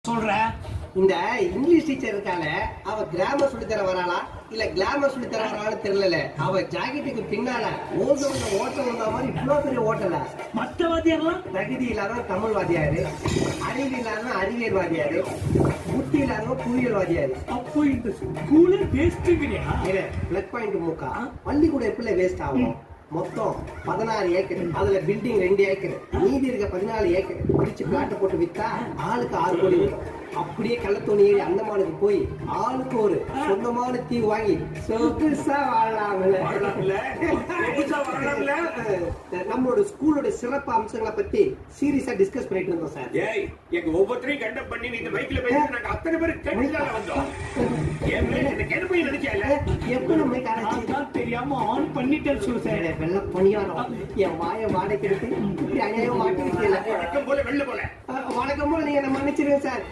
சொல்ற இந்த English teacher இருக்கால, அவ கிராமர் சொல்லி தர வராளா இல்ல கிளாமர் சொல்லி தர வராளான்னு தெரியல. அவ ஜாக்கெட்டுக்கு பின்னால ஓட்டம் வந்த மாதிரி இவ்வளவு பெரிய ஓட்டல. மத்த வாத்தியாரெல்லாம் தகுதி இல்லாத தமிழ் வாத்தியாரு, அறிவு இல்லாத அறிவியல் வாத்தியாரு, புத்தி இல்லாத புவியியல் வாத்தியாரு. அப்போ இந்த ஸ்கூலே வேஸ்ட்டுங்கிறியா? பிளக் பாயிண்ட் மூக்கா பள்ளிக்கூடம் எப்படி வேஸ்ட் ஆகும்? மொத்தம் 16 ஏக்கர், அதுல பில்டிங் 2 ஏக்கர், மீதி இருக்க 14 ஏக்கர் பிடிச்சு பிளாட் போட்டு வித்தா ஆளுக்கு 6 கோடி வரும். அப்படியே கள்ளத்தோணி ஏறி அந்தமானுக்கு போய் ஆளுக்கு ஒரு சொந்தமான தீவு வாங்கி சொகுசா வாழலாம்ல. நம்மளோட ஸ்கூலோட சிறப்பு அம்சங்களை பத்தி சீரியஸா டிஸ்கஸ் பண்ணிட்டு இருந்தோம் சார். எங்க ஒவ்வொருத்தரையும் கண்டக்ட் பண்ணி நீங்க மைக்ல பேசி நாங்க அத்தனை பேர் கேட்டுதால வந்தோம். கேள்வி நினைக்கல எப்ப நம்ம அதான் தெரியாம ஆன் பண்ணிட்டேன்னு சொல்லு சார். வெள்ள பணியாரம் என் வாய வாடகை எடுத்து இப்படி அநியாயம் மாட்டி வழக்கம் போல வெளில போல வணக்கம் போல நீங்க மன்னிச்சிருங்க சார்.